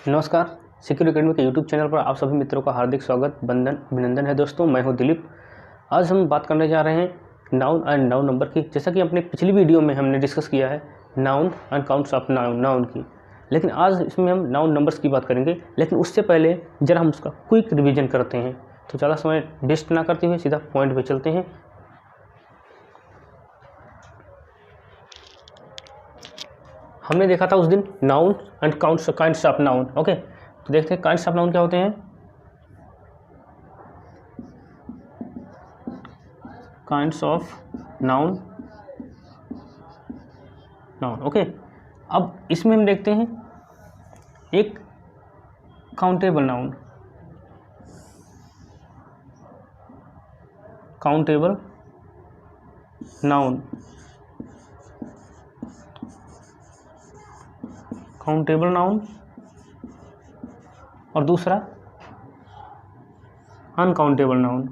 नमस्कार, secure academy के YouTube channel पर आप सभी मित्रों का हार्दिक स्वागत, वंदन, अभिनंदन है दोस्तों। मैं हूं दिलीप। आज हम बात करने जा रहे हैं नाउन एंड नाउन नंबर की। जैसा कि अपने पिछली वीडियो में हमने डिस्कस किया है noun and counts of noun की, लेकिन आज इसमें हम नाउन नंबर्स की बात करेंगे। लेकिन उससे पहले जरा हम उसका क्विक रिविजन करते हैं। तो ज़्यादा समय वेस्ट ना करते हुए सीधा पॉइंट पे चलते हैं। हमने देखा था उस दिन noun and kinds of noun. Okay, तो देखते हैं काइंड्स ऑफ नाउन क्या होते हैं। Kinds of noun okay. अब इसमें हम देखते हैं एक काउंटेबल नाउन, काउंटेबल नाउन और दूसरा uncountable noun.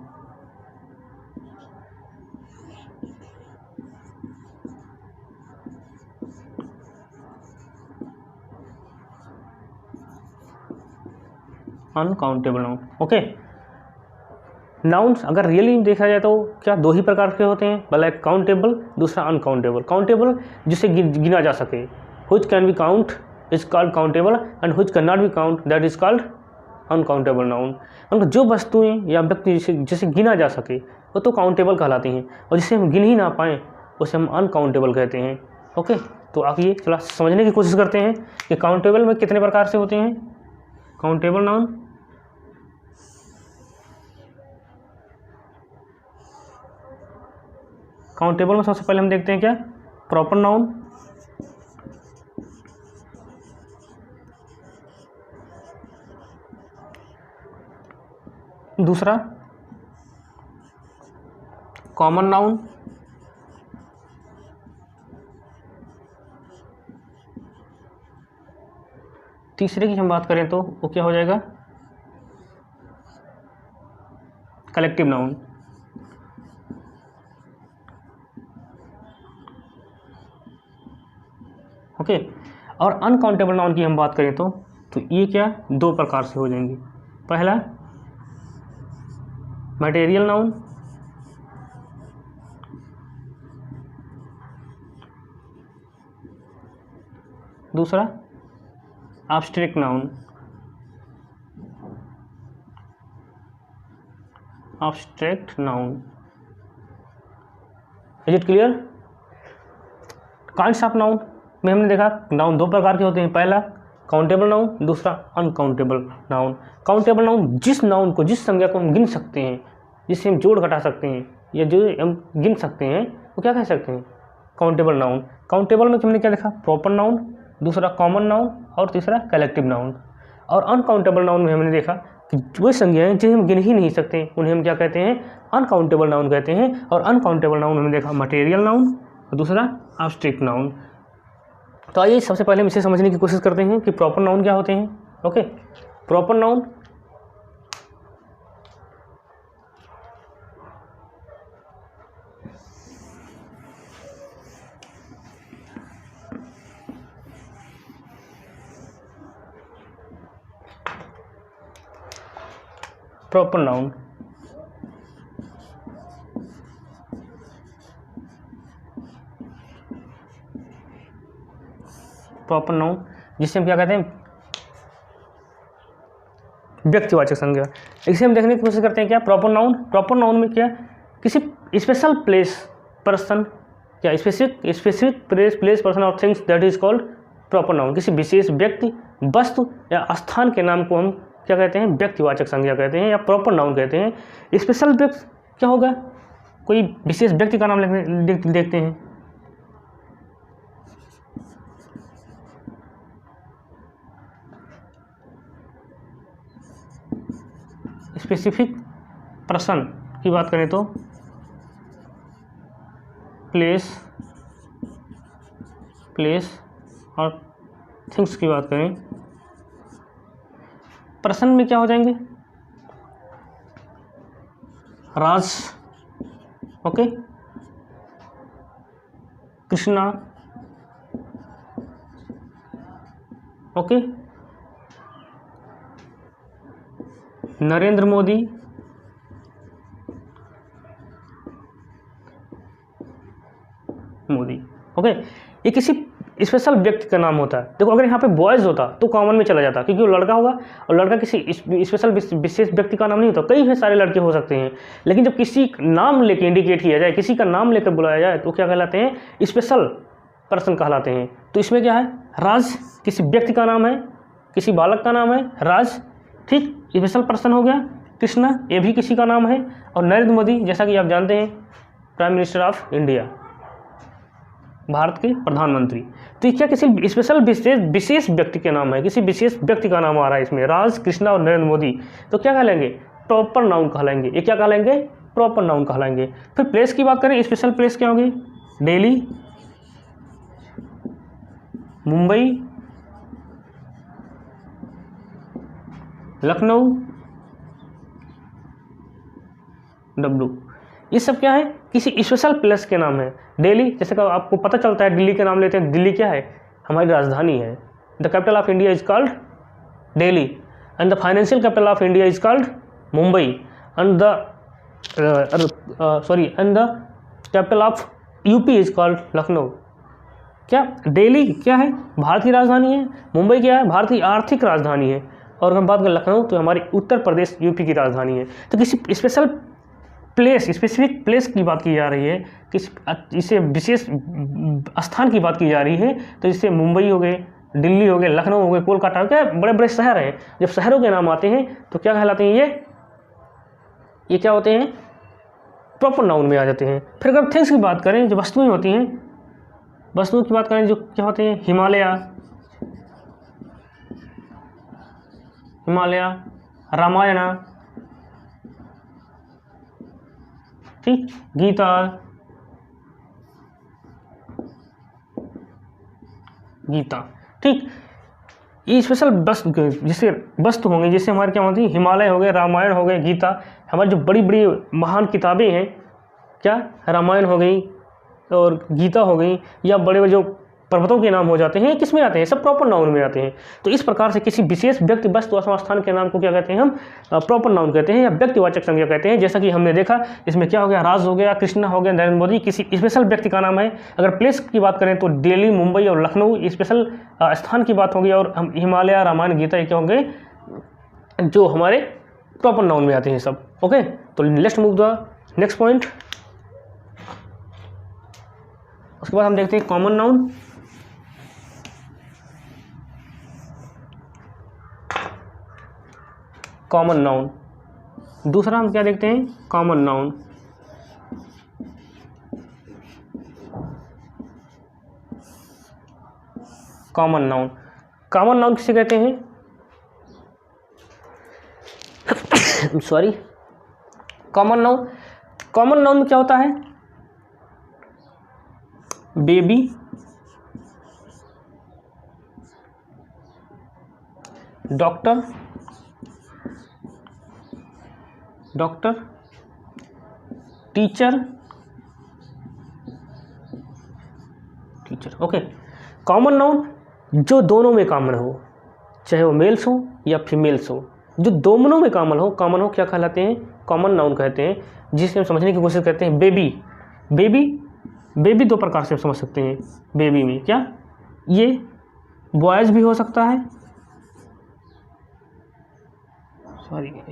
Uncountable noun okay. Nouns अगर रियली देखा जाए तो क्या दो ही प्रकार के होते हैं, पहला एक काउंटेबल, दूसरा अनकाउंटेबल। काउंटेबल जिसे गिना जा सके, which can be count is called countable and which can not be count that is called uncountable noun. मतलब जो वस्तुएं या व्यक्ति जिसे गिना जा सके वो तो काउंटेबल कहलाती हैं, और जिसे हम गिन ही ना पाएँ उसे हम अनकाउंटेबल कहते हैं। ओके, तो आइए थोड़ा समझने की कोशिश करते हैं कि काउंटेबल में कितने प्रकार से होते हैं। काउंटेबल नाउन, काउंटेबल में सबसे पहले हम देखते हैं क्या, प्रॉपर नाउन, दूसरा कॉमन नाउन, तीसरे की हम बात करें तो वो क्या हो जाएगा, कलेक्टिव नाउन। ओके, और अनकाउंटेबल नाउन की हम बात करें तो ये क्या दो प्रकार से हो जाएंगे। पहला मटेरियल नाउन, दूसरा abstract noun. Abstract noun, is it clear. Kinds of noun में हमने देखा नाउन दो प्रकार के होते हैं, पहला काउंटेबल नाउन, दूसरा अनकाउंटेबल नाउन। काउंटेबल नाउन जिस नाउन को, जिस संज्ञा को हम गिन सकते हैं, जिससे हम जोड़ घटा सकते हैं या जो हम गिन सकते हैं, वो क्या कह सकते हैं, काउंटेबल नाउन। काउंटेबल में हमने क्या देखा, प्रॉपर नाउन, दूसरा कॉमन नाउन और तीसरा कलेक्टिव नाउन। और अनकाउंटेबल नाउन में हमने देखा कि वो संज्ञाएं जिन्हें हम गिन ही नहीं सकते उन्हें हम क्या कहते हैं, अनकाउंटेबल नाउन कहते हैं। और अनकाउंटेबल नाउन हमने देखा मटेरियल नाउन और दूसरा एब्स्ट्रैक्ट नाउन। तो आइए सबसे पहले हम इसे समझने की कोशिश करते हैं कि प्रॉपर नाउन क्या होते हैं। Okay, proper noun proper noun proper noun जिसे हम क्या कहते हैं, व्यक्तिवाचक संज्ञा। इसे हम देखने की कोशिश करते हैं क्या, प्रॉपर नाउन। प्रॉपर नाउन में क्या, किसी स्पेशल प्लेस, पर्सन या स्पेसिफिक प्लेस पर्सन और things that is called proper noun. किसी विशेष व्यक्ति, वस्तु या स्थान के नाम को हम क्या कहते हैं, व्यक्तिवाचक संज्ञा कहते हैं या प्रॉपर नाउन कहते हैं। स्पेशल व्यक्ति क्या होगा, कोई विशेष व्यक्ति का नाम देखते हैं। स्पेसिफिक पर्सन की बात करें तो प्लेस और थिंग्स की बात करें, पर्सन में क्या हो जाएंगे, Raj, okay, Krishna, okay, Narendra Modi, okay. ये किसी स्पेशल व्यक्ति का नाम होता है। देखो अगर यहाँ पे बॉयज़ होता तो कॉमन में चला जाता, क्योंकि वो लड़का होगा और लड़का किसी स्पेशल विशेष व्यक्ति का नाम नहीं होता, कई सारे लड़के हो सकते हैं। लेकिन जब किसी नाम लेके इंडिकेट किया जाए, किसी का नाम लेकर बुलाया जाए, तो क्या कहलाते हैं? स्पेशल पर्सन कहलाते हैं। तो इसमें क्या है? राज किसी व्यक्ति का नाम है, किसी बालक का नाम है राज, ठीक, स्पेशल पर्सन हो गया। कृष्णा ये भी किसी का नाम है। और नरेंद्र मोदी जैसा कि आप जानते हैं prime minister of India, Bharat के प्रधानमंत्री। तो ये क्या किसी स्पेशल विशेष व्यक्ति के नाम है, किसी विशेष व्यक्ति का नाम आ रहा है इसमें, राज, कृष्णा और नरेंद्र मोदी। तो क्या कहलाएंगे? प्रॉपर नाउन कहलाएंगे। ये क्या कहलाएंगे? प्रॉपर नाउन कहलाएंगे। फिर प्लेस की बात करें, स्पेशल प्लेस क्या होंगे? दिल्ली, मुंबई, लखनऊ, डब्लू। ये सब क्या है? किसी स्पेशल प्लेस के नाम है। दिल्ली, जैसे कि आपको पता चलता है दिल्ली के नाम लेते हैं, दिल्ली क्या है? हमारी राजधानी है। The capital of India is called Delhi and the financial capital of India is called Mumbai and the end the capital of UP is called Lucknow. क्या दिल्ली क्या है? भारत की राजधानी है। मुंबई क्या है? भारत की आर्थिक राजधानी है। और हम बात करें लखनऊ, तो हमारी उत्तर प्रदेश यूपी की राजधानी है। तो किसी स्पेशल प्लेस, स्पेसिफिक प्लेस की बात की जा रही है, इससे विशेष स्थान की बात की जा रही है। तो इससे मुंबई हो गए, दिल्ली हो गए, लखनऊ हो गए, कोलकाता हो गया, बड़े बड़े शहर हैं। जब शहरों के नाम आते हैं तो क्या कहलाते हैं? ये क्या होते हैं? प्रॉपर नाउन में आ जाते हैं। फिर अगर थिंग्स की बात करें, जो वस्तुएं होती हैं, वस्तुओं की बात करें जो क्या होते हैं? हिमालय, रामायण, ठीक, गीता, ठीक। ये स्पेशल वस्तु जिससे वस्तु होंगे, जैसे हमारे क्या होती है? हिमालय हो गए, रामायण हो गए, गीता। हमारी जो बड़ी बड़ी महान किताबें हैं, क्या? रामायण हो गई और गीता हो गई, या बड़े बड़े जो पर्वतों के नाम हो जाते हैं, किस में आते हैं? सब प्रॉपर नाउन में आते हैं। तो इस प्रकार से किसी विशेष व्यक्ति, वस्तु अथवा स्थान के नाम को क्या कहते हैं? हम प्रॉपर नाउन कहते हैं या व्यक्तिवाचक संज्ञा कहते हैं। जैसा कि हमने देखा, इसमें क्या हो गया? राज हो गया, कृष्णा हो गया, नरेंद्र मोदी किसी स्पेशल व्यक्ति का नाम है। अगर प्लेस की बात करें तो दिल्ली, मुंबई और लखनऊ स्पेशल स्थान की बात होगी। और हम हिमालय, रामायण, गीता ये क्या होंगे? जो हमारे प्रॉपर नाउन में आते हैं सब। ओके, तो let's move the next point. उसके बाद हम देखते हैं कॉमन नाउन। कॉमन नाउन दूसरा हम क्या देखते हैं? Common noun. Common noun, common noun किसे कहते हैं? Sorry, common noun, common noun में क्या होता है? Baby, doctor, teacher, okay. Common noun जो दोनों में कॉमन हो, चाहे वो मेल्स हो या फीमेल्स हो, जो दोनों में कॉमन हो क्या कहलाते हैं? कॉमन नाउन कहते हैं। जिसे हम समझने की कोशिश करते हैं, बेबी दो प्रकार से समझ सकते हैं। बेबी में क्या? ये बॉयज़ भी हो सकता है,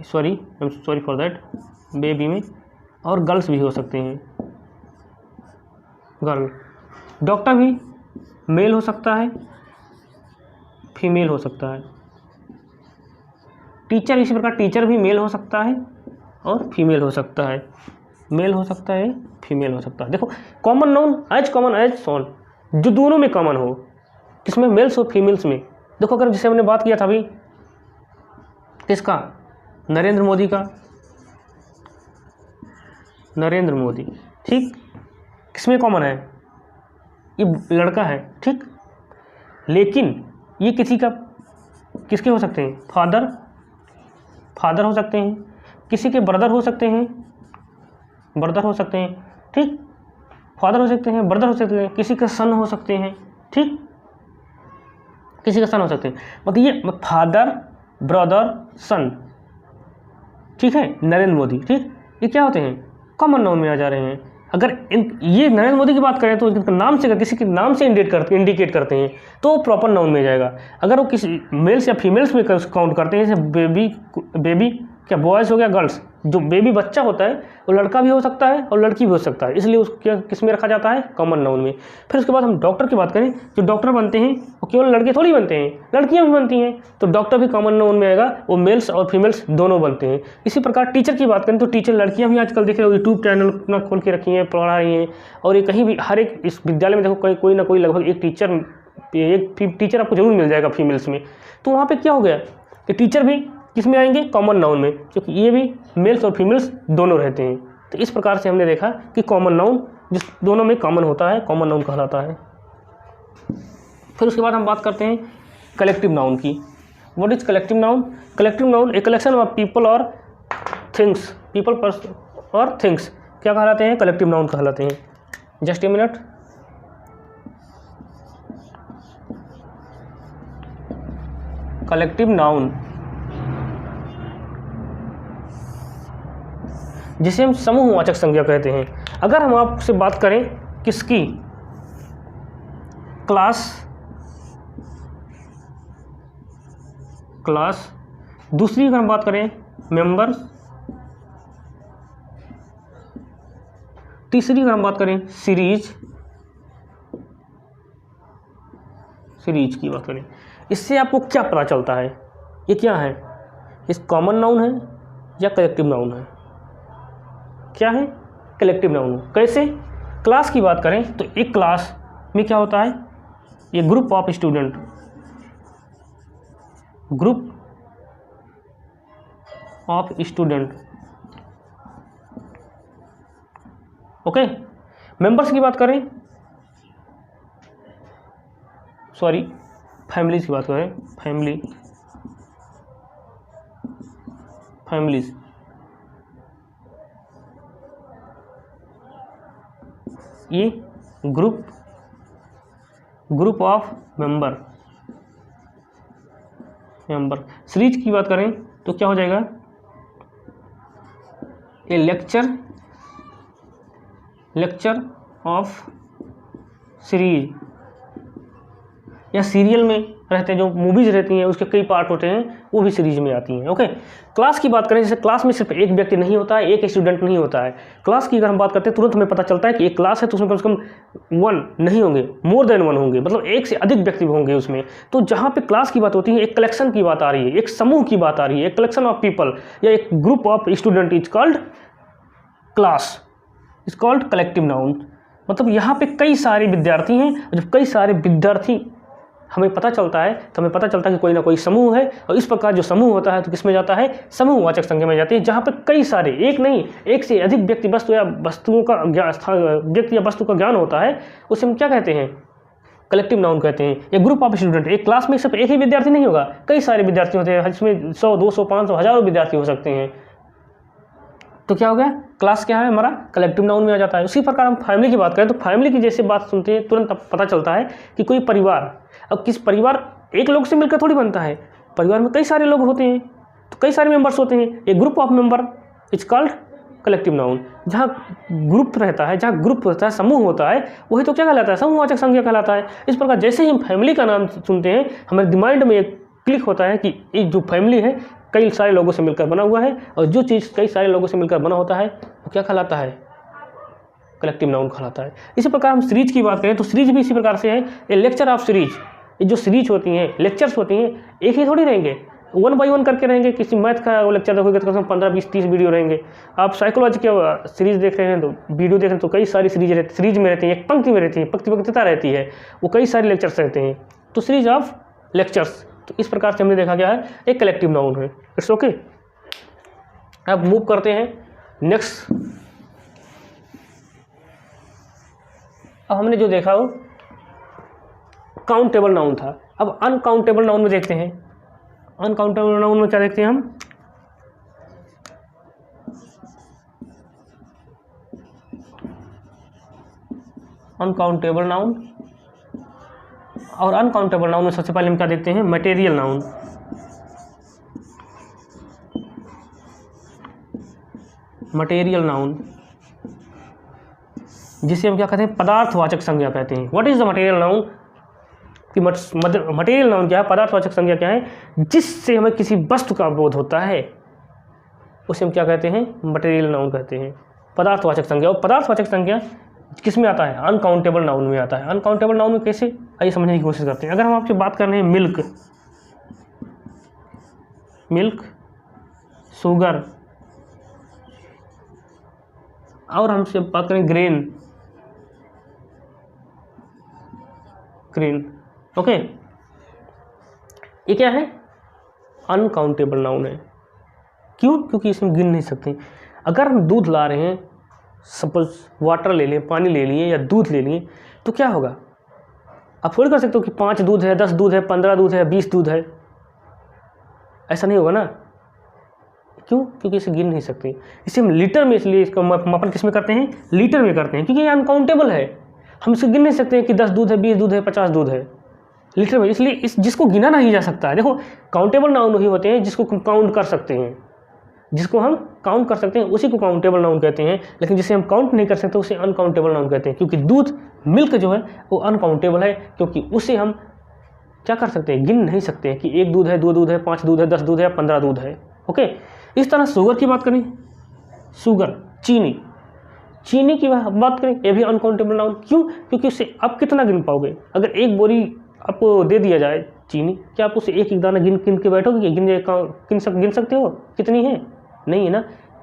सॉरी फॉर दैट, बेबी में, और गर्ल्स भी हो सकते हैं, गर्ल। डॉक्टर भी मेल हो सकता है, फीमेल हो सकता है। टीचर इसी प्रकार, टीचर भी मेल हो सकता है और फीमेल हो सकता है, मेल हो सकता है, फीमेल हो सकता है। देखो common noun as common as son, जो दोनों में कॉमन हो, किसमें? मेल्स और फीमेल्स में। देखो अगर जैसे हमने बात किया था अभी किसका? नरेंद्र मोदी का, नरेंद्र मोदी, ठीक, किसमें कॉमन है? ये लड़का है, ठीक। लेकिन ये किसके हो सकते हैं? फादर हो सकते हैं, किसी के ब्रदर हो सकते हैं, ठीक, फादर हो सकते हैं, ब्रदर हो सकते हैं, किसी का सन हो सकते हैं, ठीक, किसी का सन हो सकते हैं। मतलब ये फादर, ब्रदर, सन, ठीक है, नरेंद्र मोदी, ठीक, ये क्या होते हैं, कॉमन नाउन में आ जा रहे हैं। अगर ये नरेंद्र मोदी की बात करें तो इनका नाम से, अगर किसी के नाम से इंडिकेट करते हैं तो प्रॉपर नाउन में जाएगा। अगर वो किसी मेल्स या फीमेल्स में काउंट करते हैं, जैसे बेबी क्या बॉयज़ हो गया, गर्ल्स, जो बेबी बच्चा होता है वो लड़का भी हो सकता है और लड़की भी हो सकता है, इसलिए उसको किस में रखा जाता है, कॉमन नाउन में। फिर उसके बाद हम डॉक्टर की बात करें, जो डॉक्टर बनते हैं वो केवल लड़के थोड़ी बनते हैं, लड़कियां भी बनती हैं, तो डॉक्टर भी कॉमन नाउन में आएगा, वो मेल्स और फीमेल्स दोनों बनते हैं। इसी प्रकार टीचर की बात करें तो टीचर लड़कियाँ भी आजकल देख रहे हो यूट्यूब चैनल अपना खोल के रखी हैं, पढ़ा रही हैं, और ये कहीं भी हर एक इस विद्यालय में देखो कोई ना कोई लगभग एक टीचर आपको जरूर मिल जाएगा फीमेल्स में। तो वहाँ पर क्या हो गया कि टीचर भी किस में आएंगे, कॉमन नाउन में, क्योंकि ये भी मेल्स और फीमेल्स दोनों रहते हैं। तो इस प्रकार से हमने देखा कि कॉमन नाउन जिस दोनों में कॉमन होता है कॉमन नाउन कहलाता है। फिर उसके बाद हम बात करते हैं कलेक्टिव नाउन की। What is collective noun? Collective noun a collection of people और थिंग्स, और थिंग्स क्या कहलाते हैं, कलेक्टिव नाउन कहलाते हैं। Just a minute. Collective noun जिसे हम समूहवाचक संज्ञा कहते हैं। अगर हम आपसे बात करें किसकी, क्लास, दूसरी अगर हम बात करें मेंबर्स, तीसरी अगर हम बात करें सीरीज की बात करें, इससे आपको क्या पता चलता है, ये क्या है, इस कॉमन नाउन है या कलेक्टिव नाउन है? क्या है, कलेक्टिव नाउन। कैसे? क्लास की बात करें तो एक क्लास में क्या होता है, ये group of student, okay. Members की बात करें, फैमिलीज की बात करें, फैमिलीज, ये ग्रुप ऑफ मेंबर। सीरीज की बात करें तो क्या हो जाएगा, ये लेक्चर ऑफ सीरीज, या सीरियल में रहते हैं जो मूवीज रहती हैं उसके कई पार्ट होते हैं, वो भी सीरीज में आती हैं। ओके। क्लास की बात करें, जैसे क्लास में सिर्फ एक व्यक्ति नहीं होता है, एक स्टूडेंट नहीं होता है। क्लास की अगर हम बात करते हैं तुरंत हमें पता चलता है कि एक क्लास है तो उसमें कम से कम 1 नहीं होंगे, मोर देन 1 होंगे, मतलब एक से अधिक व्यक्ति होंगे उसमें। तो जहाँ पे क्लास की बात होती है, एक कलेक्शन की बात आ रही है, एक समूह की बात आ रही है, एक कलेक्शन ऑफ पीपल या एक group of student is called class, is called collective noun. मतलब यहाँ पे कई सारे विद्यार्थी हैं, जब कई सारे विद्यार्थी हमें पता चलता है तो हमें पता चलता है कि कोई ना कोई समूह है, और इस प्रकार जो समूह होता है तो किस में जाता है, समूहवाचक संज्ञा में जाती है, जहाँ पर कई सारे, एक नहीं एक से अधिक व्यक्ति वस्तु या वस्तु का ज्ञान होता है, उसे हम क्या कहते हैं, कलेक्टिव नाउन कहते हैं। एक ग्रुप ऑफ स्टूडेंट, एक क्लास में सिर्फ एक ही विद्यार्थी नहीं होगा, कई सारे विद्यार्थी होते हैं, इसमें 100, 200, 500, हज़ारों विद्यार्थी हो सकते हैं। तो क्या हो गया, क्लास क्या है हमारा, कलेक्टिव नाउन में आ जाता है। उसी प्रकार हम फैमिली की बात करें तो फैमिली की जैसे बात सुनते हैं तुरंत पता चलता है कि कोई परिवार, अब किस परिवार एक लोग से मिलकर थोड़ी बनता है, परिवार में कई सारे लोग होते हैं, तो कई सारे मेंबर्स होते हैं, एक group of member is called collective noun. जहाँ ग्रुप रहता है, समूह होता है, वही तो क्या कहलाता है, समूहवाचक संज्ञा कहलाता है। इस प्रकार जैसे ही हम फैमिली का नाम सुनते हैं हमारे दिमाग में एक क्लिक होता है कि ये जो फैमिली है कई सारे लोगों से मिलकर बना हुआ है, और जो चीज़ कई सारे लोगों से मिलकर बना होता है वो क्या कहलाता है, कलेक्टिव नाउन कहलाता है। इसी प्रकार हम सीरीज की बात करें तो सीरीज भी इसी प्रकार से है, ये लेक्चर ऑफ सीरीज। ये जो सीरीज होती हैं, लेक्चर्स होती हैं, एक ही थोड़ी रहेंगे, 1 बाय 1 करके रहेंगे। किसी मैथ का वो लेक्चर देखोगे तो कम से कम 15, 20, 30 वीडियो रहेंगे। आप साइकोलॉजी के सीरीज देख रहे हैं तो वीडियो देख रहे हैं तो कई सारी सीरीज में रहती है, एक पंक्ति में रहती है, पंक्तिता रहती है, वो कई सारे लेक्चर्स रहते हैं, तो सीरीज ऑफ लेक्चर्स। तो इस प्रकार से हमने देखा गया है एक कलेक्टिव नाउन है। It's okay. अब मूव करते हैं नेक्स्ट। अब हमने जो देखा वो काउंटेबल नाउन था, अब अनकाउंटेबल नाउन में देखते हैं। अनकाउंटेबल नाउन में क्या देखते हैं हम, अनकाउंटेबल नाउन, और अनकाउंटेबल नाउन में सबसे पहले हम क्या देखते हैं, मटेरियल नाउन। मटेरियल नाउन, जिसे हम क्या कहते हैं, पदार्थवाचक संज्ञा कहते हैं। What is the material noun? कि मटेरियल नाउन क्या है, पदार्थवाचक संज्ञा क्या है, जिससे हमें किसी वस्तु का बोध होता है उसे हम क्या कहते हैं, मटेरियल नाउन कहते हैं, पदार्थवाचक संज्ञा। और पदार्थवाचक संज्ञा किस में आता है, अनकाउंटेबल नाउन में आता है। अनकाउंटेबल नाउन में कैसे, आइए समझने की कोशिश करते हैं। अगर हम आपसे बात कर रहे हैं मिल्क, मिल्क, शुगर, और हमसे बात करें ग्रेन, ग्रेन, ओके, ये क्या है, अनकाउंटेबल नाउन है। क्यों? क्योंकि इसमें गिन नहीं सकते। अगर हम दूध ला रहे हैं, सपोज वाटर ले लें, पानी ले लिए या दूध ले लिए, तो क्या होगा, आप थोड़ी कर सकते हो कि 5 दूध है, 10 दूध है, 15 दूध है, 20 दूध है, ऐसा नहीं होगा ना। क्यों? क्योंकि इसे गिन नहीं सकते। इसे हम लीटर में, इसलिए इसका मापन किस में करते हैं, लीटर में करते हैं, क्योंकि ये अनकाउंटेबल है। हम इसे गिन नहीं सकते हैं कि 10 दूध है, 20 दूध है, 50 दूध है, लीटर में। इसलिए इस जिसको गिना नहीं जा सकता है, देखो काउंटेबल नाउन वही होते हैं जिसको काउंट कर सकते हैं, जिसको हम काउंट कर सकते हैं उसी को काउंटेबल नाउन कहते हैं। लेकिन जिसे हम काउंट नहीं कर सकते उसे अनकाउंटेबल नाउन कहते हैं। क्योंकि दूध, मिल्क जो है वो अनकाउंटेबल है, क्योंकि उसे हम क्या कर सकते हैं, गिन नहीं सकते हैं कि 1 दूध है, 2 दूध है, 5 दूध है, 10 दूध है, 15 दूध है, ओके। इस तरह शुगर की बात करें, शुगर, चीनी, चीनी की बात करें, ये भी अनकाउंटेबल नाउन। क्यों? क्योंकि उससे आप कितना गिन पाओगे। अगर एक बोरी आपको दे दिया जाए चीनी, क्या आप उसे एक एक दाना गिन के बैठोगे, गिन सकते हो कितनी है, नहीं है ना।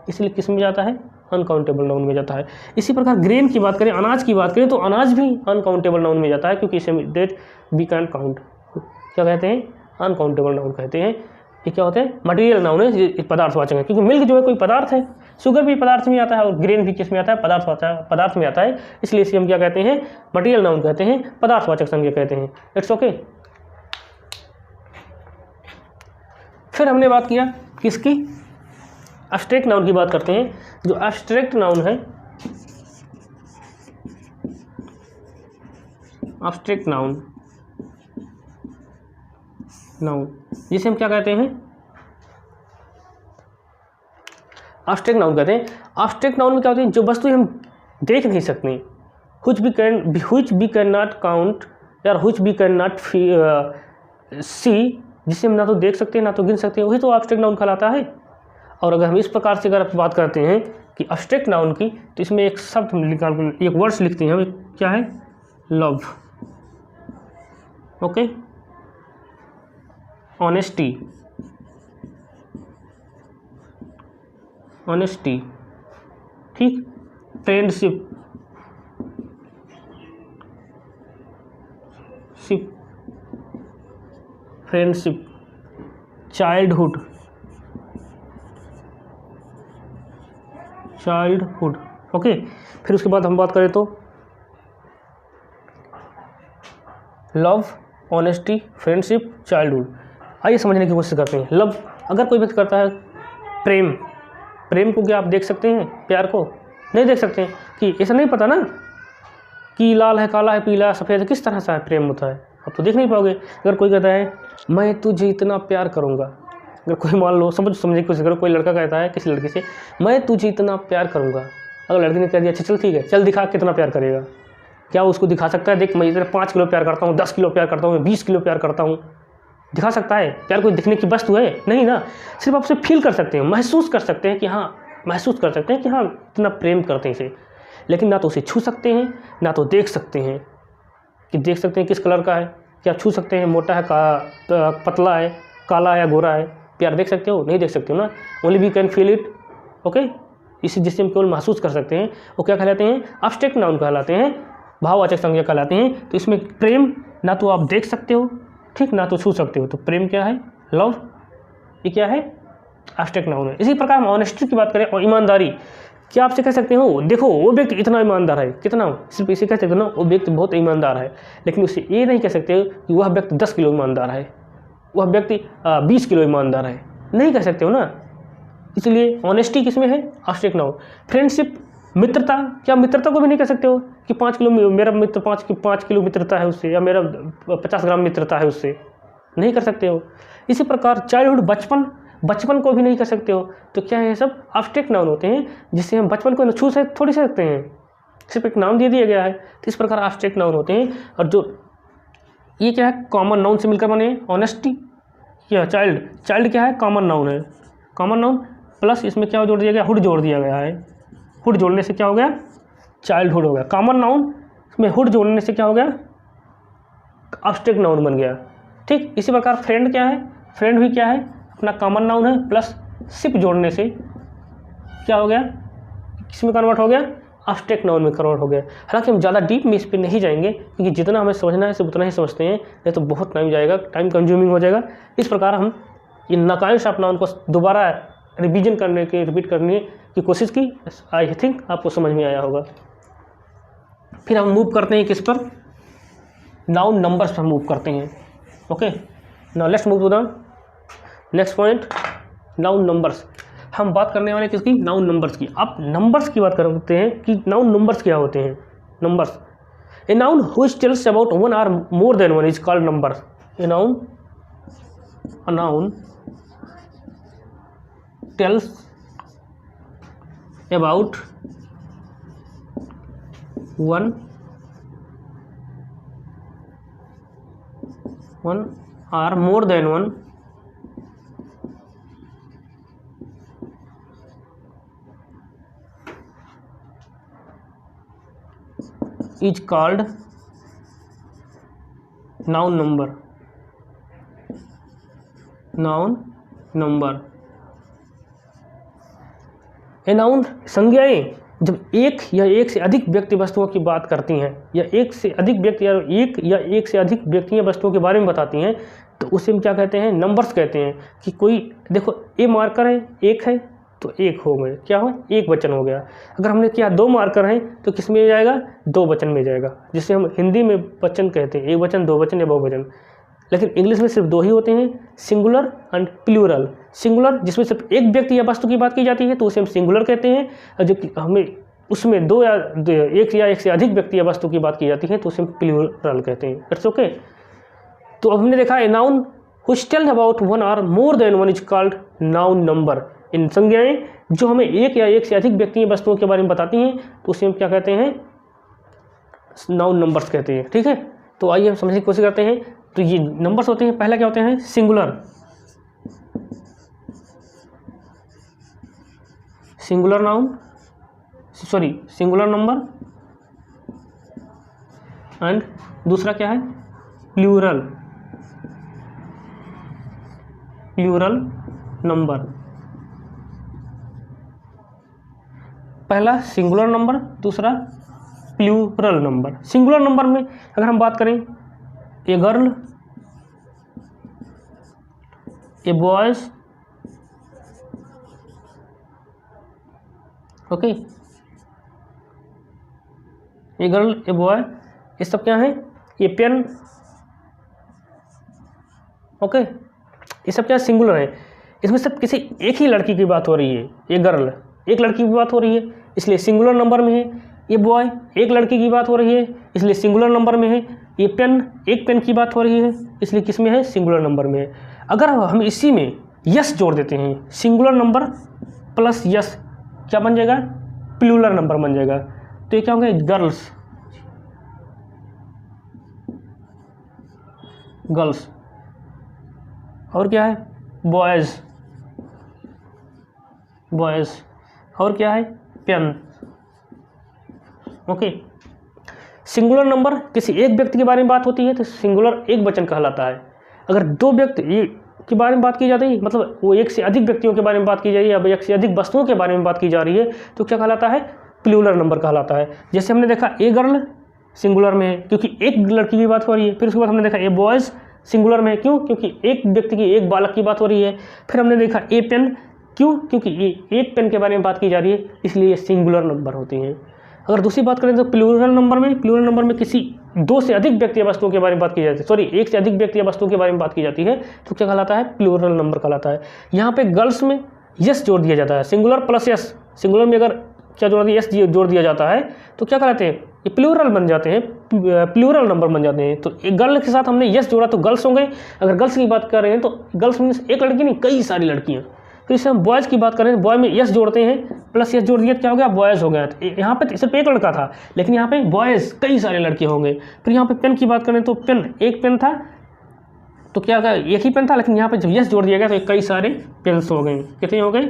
इसलिए किस में जाता है, अनकाउंटेबल नाउन में जाता है। इसी प्रकार ग्रेन की बात करें, अनाज की बात करें, तो अनाज भी अनकाउंटेबल नाउन में जाता है, क्योंकि इसे डेट वी कैन काउंट, क्या कहते हैं, अनकाउंटेबल नाउन कहते हैं। ये क्या होते हैं, मटेरियल नाउन है, पदार्थवाचक है। क्योंकि मिल्क जो है कोई पदार्थ है, शुगर भी पदार्थ में आता है, और ग्रेन भी किस में आता है, पदार्थ में आता है। इसलिए इसे हम क्या कहते हैं, मटेरियल नाउन कहते हैं, पदार्थवाचक संज्ञा कहते हैं। It's okay. फिर हमने बात किया किसकी, एब्स्ट्रैक्ट नाउन की बात करते हैं। जो एब्स्ट्रैक्ट नाउन है, एब्स्ट्रैक्ट नाउन, जिसे हम क्या कहते हैं, एब्स्ट्रैक्ट नाउन कहते हैं। एब्स्ट्रैक्ट नाउन में क्या होते हैं, जो वस्तु हम देख नहीं सकते, which we cannot count या which we cannot see, जिसे हम ना तो देख सकते हैं ना तो गिन सकते हैं, वही तो एब्स्ट्रैक्ट नाउन कहलाता है। और अगर हम इस प्रकार से अगर बात करते हैं कि एब्स्ट्रैक्ट नाउन की, तो इसमें एक शब्द निकाल, एक वर्ड्स लिखते हैं हम, क्या है, लव, ओके, ऑनेस्टी, ऑनेस्टी, ठीक, फ्रेंडशिप, फ्रेंडशिप, चाइल्डहुड, ओके। फिर उसके बाद हम बात करें तो लव, ऑनेस्टी, फ्रेंडशिप, चाइल्डहुड। आइए समझने की कोशिश करते हैं। लव, अगर कोई व्यक्ति करता है प्रेम, प्रेम को क्या आप देख सकते हैं, प्यार को नहीं देख सकते हैं, कि ऐसा नहीं पता ना कि लाल है, काला है, पीला, सफ़ेद है, किस तरह से प्रेम होता है, आप तो देख नहीं पाओगे। अगर कोई कहता है मैं तुझे इतना प्यार करूँगा, अगर कोई मान लो, समझने की कोशिश करो, कोई लड़का कहता है किसी लड़की से मैं तुझे इतना प्यार करूँगा, अगर लड़की ने कह दिया अच्छा चल ठीक है, चल दिखा कितना प्यार करेगा, क्या उसको दिखा सकता है, देख मैं इतना 5 किलो प्यार करता हूँ, 10 किलो प्यार करता हूँ, 20 किलो प्यार करता हूँ, दिखा सकता है? प्यार कोई दिखने की वस्तु है नहीं ना। सिर्फ आप उसे फील कर सकते हैं, महसूस कर सकते हैं कि हाँ, महसूस कर सकते हैं कि हाँ इतना प्रेम करते हैं इसे, लेकिन ना तो उसे छू सकते हैं ना तो देख सकते हैं, कि देख सकते हैं किस कलर का है, क्या छू सकते हैं मोटा है, पतला है, काला है या गोरा है, प्यार देख सकते हो, नहीं देख सकते हो ना। Only we can feel it, okay. इसी जिससे हम केवल महसूस कर सकते हैं वो क्या कहलाते हैं, एब्स्ट्रैक्ट नाउन कहलाते हैं, भाववाचक संज्ञा कहलाते हैं। तो इसमें प्रेम ना तो आप देख सकते हो, ठीक, ना तो छू सकते हो, तो प्रेम क्या है, लव, ये क्या है, एब्स्ट्रैक्ट नाउन है। इसी प्रकार हम ऑनेस्टी की बात करें और ईमानदारी, क्या आपसे कह सकते हो देखो वो व्यक्ति इतना ईमानदार है, कितना, सिर्फ इसे कह सकते हो ना वो व्यक्ति बहुत ईमानदार है, लेकिन उसे ये नहीं कह सकते कि वह व्यक्ति 10 किलो ईमानदार है, वह व्यक्ति 20 किलो ईमानदार है, नहीं कह सकते हो ना। इसलिए ऑनेस्टी किसमें है, एब्स्ट्रैक्ट नाउन। फ्रेंडशिप, मित्रता, क्या मित्रता को भी नहीं कह सकते हो कि 5 किलो मेरा मित्र 5 किलो मित्रता है उससे, या मेरा 50 ग्राम मित्रता है उससे, नहीं कर सकते हो। इसी प्रकार चाइल्डहुड, बचपन, बचपन को भी नहीं कर सकते हो। तो क्या है, ये सब एब्स्ट्रैक्ट नाउन होते हैं, जिससे हम बचपन को छू थोड़ी सकते हैं, सिर्फ एक नाउन दे दिया गया है। तो इस प्रकार एब्स्ट्रैक्ट नाउन होते हैं। और जो ये क्या है, कॉमन नाउन से मिलकर बने। ऑनेस्टी या चाइल्ड क्या है, कॉमन नाउन है। कॉमन नाउन प्लस इसमें क्या जोड़ दिया गया, हुड जोड़ दिया गया है। हुड जोड़ने से क्या हो गया, चाइल्डहुड हो गया। कॉमन नाउन में हुड जोड़ने से क्या हो गया, एब्स्ट्रैक्ट नाउन बन गया। ठीक इसी प्रकार फ्रेंड क्या है, फ्रेंड भी क्या है, अपना कॉमन नाउन है, प्लस शिप जोड़ने से क्या हो गया, किसमें कन्वर्ट हो गया, एब्स्ट्रैक्ट नाउन में कन्वर्ट हो गया। हालांकि हम ज़्यादा डीप में इस पर नहीं जाएंगे, क्योंकि जितना हमें समझना है सिर्फ उतना ही समझते हैं, नहीं तो बहुत टाइम जाएगा, टाइम कंज्यूमिंग हो जाएगा। इस प्रकार हम इन नकाइश ऑफ नाउन को दोबारा रिवीजन करने की, रिपीट करने की कोशिश की। आई थिंक आपको समझ में आया होगा। फिर हम मूव करते हैं किस पर, नाउन नंबर्स पर मूव करते हैं। Okay, now let's move to the next point, noun numbers. हम बात करने वाले किसकी, नाउन नंबर्स की। अब नंबर्स की बात करते हैं कि नाउन नंबर्स क्या होते हैं। Numbers, a noun which tells about one और more than one is called numbers. A noun, a noun tells about one or more than one is called noun number. noun number, a noun संज्ञाएं जब एक या एक से अधिक व्यक्ति वस्तुओं की बात करती हैं, या एक से अधिक व्यक्ति या एक से अधिक व्यक्ति या वस्तुओं के बारे में बताती हैं, तो उसे हम क्या कहते हैं, नंबर्स कहते हैं। कि कोई देखो, ए मार्कर है, एक है तो एक हो गए, क्या हो, एक वचन हो गया। अगर हमने किया दो मार्कर हैं तो किस में जाएगा, दो वचन में जाएगा, जिसे हम हिंदी में वचन कहते हैं, एक वचन, दो वचन या बहुवचन। लेकिन इंग्लिश में सिर्फ दो ही होते हैं, सिंगुलर एंड प्लूरल। सिंगुलर जिसमें सिर्फ एक व्यक्ति या वस्तु की बात की जाती है तो उसे हम सिंगुलर कहते हैं, और जो हमें उसमें दो या एक से अधिक व्यक्ति या वस्तु की बात की जाती है तो उसे हम प्लूरल कहते हैं। It's okay. तो अब हमने देखा, a noun which tells about one और more than one is called noun number. इन संज्ञाएं जो हमें एक या एक से अधिक व्यक्ति या वस्तुओं के बारे में बताती हैं तो उसे हम क्या कहते हैं, नाउन नंबर्स कहते हैं। ठीक है, तो आइए हम समझने की कोशिश करते हैं। तो ये नंबर्स होते हैं, पहला क्या होते हैं, singular. Singular noun, sorry singular number, and दूसरा क्या है, प्लूरल, प्लूरल नंबर। पहला सिंगुलर नंबर, दूसरा प्लूरल नंबर। सिंगुलर नंबर में अगर हम बात करें, a girl, A boys, okay, a girl, a boy, ये सब क्या है, ये पेन, ओके, ये सब क्या सिंगुलर है। इसमें सब किसी एक ही लड़की की बात हो रही है, ये गर्ल एक लड़की की बात हो रही है इसलिए सिंगुलर नंबर में है। ये बॉय एक लड़की की बात हो रही है इसलिए सिंगुलर नंबर में है। ये पेन एक पेन की बात हो रही है इसलिए किस में है, सिंगुलर नंबर में है। अगर हम इसी में यस जोड़ देते हैं, सिंगुलर नंबर प्लस यस क्या बन जाएगा, प्लूरल नंबर बन जाएगा। तो ये क्या होंगे, गर्ल्स, गर्ल्स, और क्या है, बॉयज, बॉयज, और क्या है, पेन। ओके, सिंगुलर नंबर किसी एक व्यक्ति के बारे में बात होती है तो सिंगुलर एक वचन कहलाता है। अगर दो व्यक्ति के बारे में बात की जाती है, मतलब वो एक से अधिक व्यक्तियों के बारे में बात की जा रही है या एक से अधिक वस्तुओं के बारे में बात की जा रही है तो क्या कहलाता है, प्लूरल नंबर कहलाता है। जैसे हमने देखा, ए गर्ल सिंगुलर में है क्योंकि एक लड़की की बात हो रही है। फिर उसके बाद हमने देखा, ए बॉयज़ सिंगुलर में है, क्यों, क्योंकि एक व्यक्ति की, एक बालक की बात हो रही है। फिर हमने देखा, ए पेन, क्यों, क्योंकि ये एक पेन के बारे में बात की जा रही है इसलिए ये सिंगुलर नंबर होती हैं। अगर दूसरी बात करें तो प्लूरल नंबर में किसी दो से अधिक व्यक्ति या वस्तुओं के बारे में बात की जाती है, सॉरी एक से अधिक व्यक्ति या वस्तुओं के बारे में बात की जाती है तो क्या कहलाता है, प्लूरल नंबर कहलाता है। यहाँ पे गर्ल्स में यस जोड़ दिया जाता है, सिंगुलर प्लस यस। सिंगुलर में अगर क्या जोड़ दिया, यस जोड़ दिया जाता है तो क्या कहलाते हैं, ये प्लूरल बन जाते हैं, प्लूरल नंबर बन जाते हैं। तो एक गर्ल के साथ हमने यस जोड़ा तो गर्ल्स हो गए। अगर गर्ल्स की बात कर रहे हैं तो गर्ल्स मीन्स एक लड़की नहीं, कई सारी लड़कियाँ। तो इससे हम बॉयज़ की बात करें, बॉय में यस जोड़ते हैं, प्लस यस जोड़ दिया तो क्या हो गया, बॉयज़ हो गया। तो यहाँ पे सिर्फ एक लड़का था, लेकिन यहाँ पे बॉयज़ कई सारे लड़के होंगे। फिर यहाँ पे पेन की बात करें तो पेन, एक पेन था तो क्या होगा, एक ही पेन था, लेकिन यहाँ पे जब यस जोड़ दिया गया तो कई सारे पेन्स हो गए। कितने हो गए,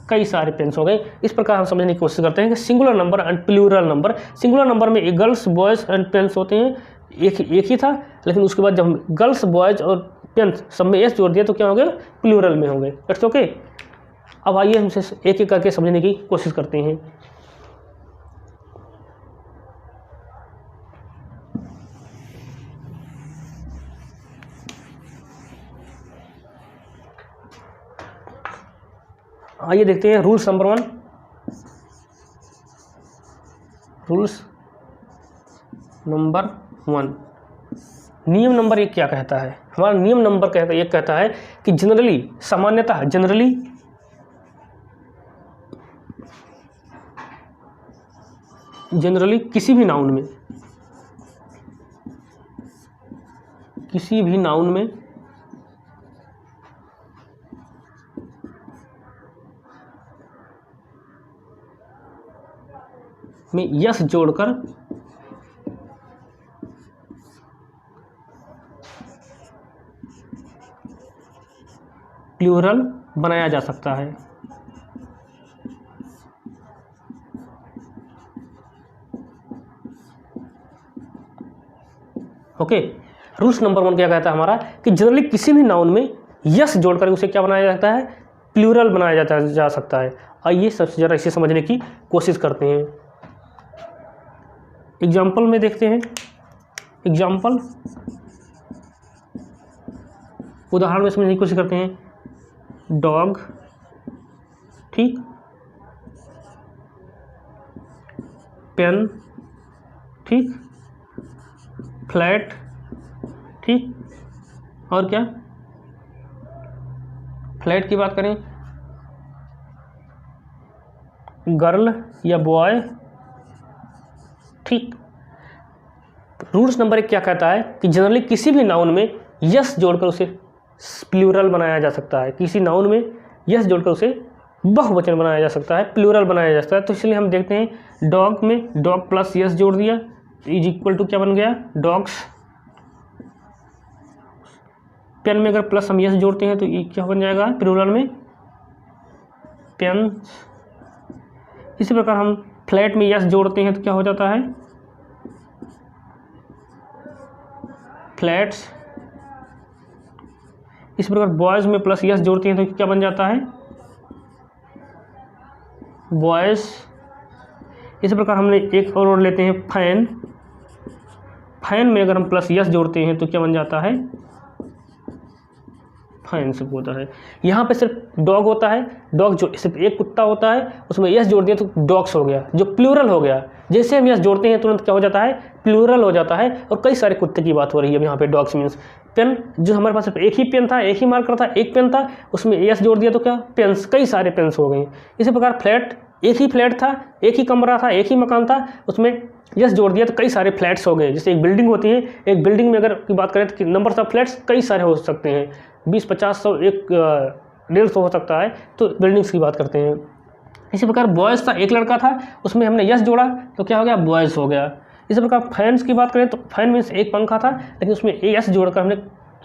कई सारे पेन्स हो गए। इस प्रकार हम समझने की कोशिश करते हैं कि singular number and plural number. Singular number में एक गर्ल्स, बॉयज़ एंड पेन्स होते हैं, एक ही था, लेकिन उसके बाद जब हम गर्ल्स, बॉयज़ और पेन्स सब में यस जोड़ दिया तो क्या हो गया, प्लूरल में हो गए। It's okay. अब आइए हम इसे एक एक करके समझने की कोशिश करते हैं। आइए देखते हैं रूल्स नंबर 1। रूल्स नंबर 1, नियम नंबर 1 क्या कहता है। हमारा नियम नंबर कहता है, एक कहता है कि जनरली, सामान्यतः, जनरली किसी भी नाउन में यस जोड़कर प्लूरल बनाया जा सकता है। ओके। रूल्स नंबर 1 क्या कहता है हमारा कि जनरली किसी भी नाउन में यस जोड़कर उसे क्या बनाया जाता है, प्लूरल बनाया जा सकता है। आइए सबसे ज़रा इसे समझने की कोशिश करते हैं। एग्जाम्पल में देखते हैं। एग्जाम्पल, उदाहरण में समझने की कोशिश करते हैं। डॉग, ठीक, पेन, ठीक, फ्लैट, ठीक, और क्या, फ्लैट की बात करें, गर्ल या बॉय, ठीक। रूल्स नंबर 1 क्या कहता है कि जनरली किसी भी नाउन में यस जोड़कर उसे प्लूरल बनाया जा सकता है। किसी नाउन में यस जोड़कर उसे बहुवचन बनाया जा सकता है, प्लूरल बनाया जा सकता है। तो इसलिए हम देखते हैं डॉग में डॉग प्लस यस जोड़ दिया तो इज इक्वल टू क्या बन गया, डॉग्स। पेन में अगर प्लस हम यस जोड़ते हैं तो ये क्या बन जाएगा, प्लूरल में पेन्स। इसी प्रकार हम फ्लैट में यस जोड़ते हैं तो क्या हो जाता है, फ्लैट्स। इस प्रकार बॉयज़ में प्लस यस जोड़ते हैं तो क्या बन जाता है, बॉयज़। इसी प्रकार हमने एक और लेते हैं फैन। फैन में अगर हम प्लस यस जोड़ते हैं तो क्या बन जाता है, फैन से होता है। यहाँ पे सिर्फ डॉग होता है, डॉग जो सिर्फ एक कुत्ता होता है, उसमें यस जोड़ दिया तो डॉग्स हो गया, जो प्लूरल हो गया। जैसे हम यस जोड़ते हैं तुरंत क्या हो जाता है, प्लूरल हो जाता है। और कई सारे कुत्ते की बात हो रही है यहाँ पे। डॉग्स मीन्स पेन, जो हमारे पास सिर्फ एक ही पेन था, एक ही मार्कर था, एक पेन था, उसमें यस जोड़ दिया तो क्या, पेन्स, कई सारे पेन्स हो गए। इसी प्रकार फ्लैट, एक ही फ्लैट था, एक ही कमरा था, एक ही मकान था, उसमें यस जोड़ दिया तो कई सारे फ्लैट्स हो गए। जैसे एक बिल्डिंग होती है, एक बिल्डिंग में अगर की बात करें तो नंबर ऑफ फ्लैट्स कई सारे हो सकते हैं, 20, 50, 100, 150 हो सकता है। तो बिल्डिंग्स की बात करते हैं। इसी प्रकार बॉयज़ था, एक लड़का था, उसमें हमने यस जोड़ा तो क्या हो गया, बॉयज़ हो गया। इसी प्रकार फैंस की बात करें तो फैन मीन्स एक पंखा था, लेकिन उसमें यस जोड़कर हमने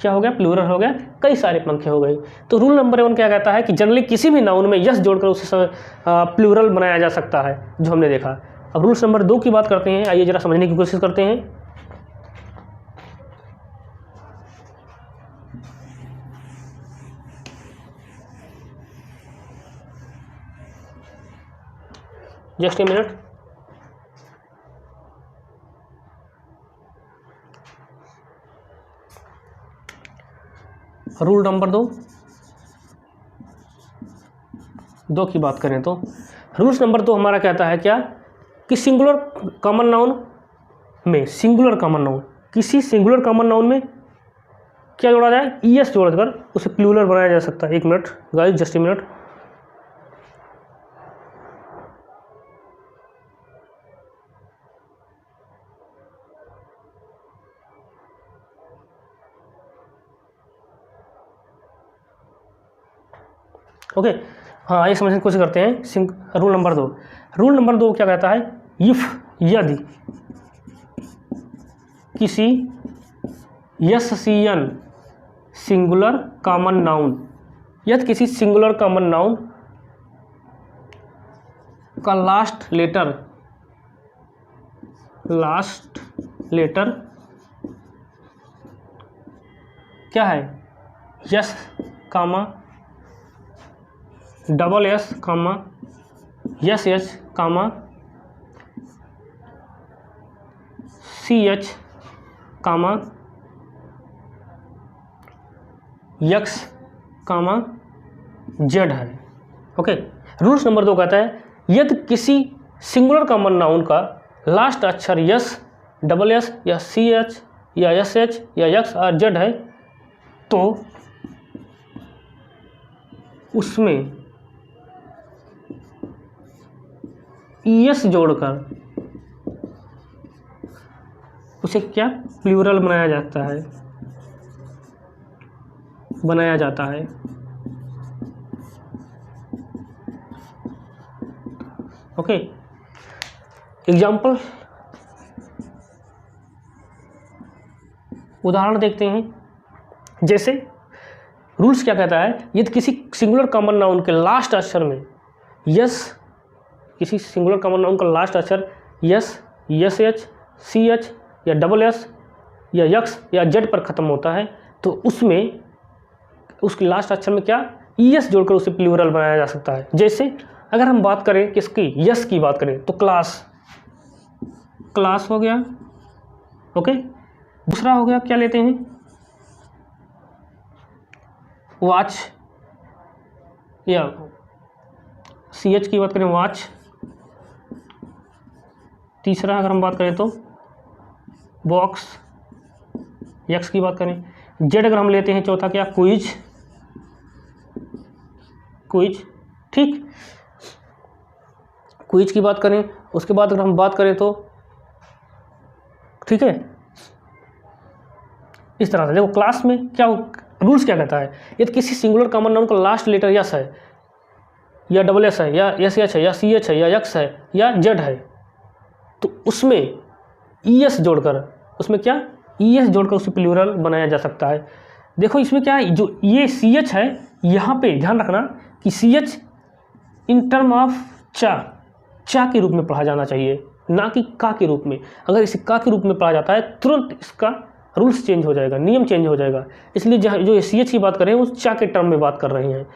क्या हो गया, प्लूरल हो गया, कई सारे पंखे हो गए। तो रूल नंबर 1 क्या कहता है कि जनरली किसी भी नाउन में यस जोड़कर उसे प्लूरल बनाया जा सकता है, जो हमने देखा। अब रूल्स नंबर 2 की बात करते हैं। आइए जरा समझने की कोशिश करते हैं। Just a minute. Rule number 2 की बात करें तो रूल्स नंबर 2 हमारा कहता है क्या, कि सिंगुलर कॉमन नाउन में, सिंगुलर कॉमन नाउन, किसी सिंगुलर कॉमन नाउन में क्या जोड़ा जाए, ईएस जोड़कर उसे प्लूरल बनाया जा सकता है। एक minute guys, just a minute. Okay, हाँ आइए समझने की कोशिश करते हैं। रूल नंबर 2, रूल नंबर 2 क्या कहता है, इफ यदि किसी यस्सियन सिंगुलर कॉमन नाउन, यदि किसी सिंगुलर कॉमन नाउन का लास्ट लेटर क्या है, यस कामा डबल एस कामा यस एच कामा सी एच कामा यक्स कामा जेड है। ओके, रूल्स नंबर 2 कहता है यदि किसी सिंगुलर कॉमन नाउन का लास्ट अक्षर यस, डबल एस या सी एच या एस एच या यक्स और जेड है तो उसमें ईएस जोड़कर उसे क्या प्लूरल बनाया जाता है। ओके, एग्जाम्पल उदाहरण देखते हैं। जैसे रूल्स क्या कहता है, यदि किसी सिंगुलर कॉमन नाउन के लास्ट अक्षर में यस, किसी सिंगुलर कॉमन नाउन का लास्ट अक्षर S, S H, C H या डबल एस या यक्स या जेड पर ख़त्म होता है तो उसमें उसके लास्ट अक्षर में क्या ईएस जोड़कर उसे प्लूरल बनाया जा सकता है। जैसे अगर हम बात करें किसकी, यस की बात करें तो क्लास हो गया। ओके, दूसरा हो गया क्या लेते हैं, वॉच, या सी एच की बात करें वॉच। तीसरा अगर हम बात करें तो बॉक्स, यक्स की बात करें। जेड अगर हम लेते हैं चौथा क्या, क्विज। ठीक, क्विज की बात करें। उसके बाद अगर हम बात करें तो ठीक है, इस तरह से देखो क्लास में क्या रूल्स क्या कहता है, यदि किसी सिंगुलर कॉमन नाउन का लास्ट लेटर यस है या डबल एस है या एस एच है या सी एच है या यक्स है या जेड है तो उसमें ईएस जोड़कर, उसमें क्या ईएस जोड़कर उसे प्लूरल बनाया जा सकता है। देखो इसमें क्या है, जो ये सी एच है यहाँ पे ध्यान रखना कि C H in term of चा के रूप में पढ़ा जाना चाहिए, ना कि का के रूप में। अगर इसे का के रूप में पढ़ा जाता है तुरंत इसका रूल्स चेंज हो जाएगा, नियम चेंज हो जाएगा। इसलिए जो सी एच की बात कर रहे हैं वो चा के टर्म में बात कर रहे हैं।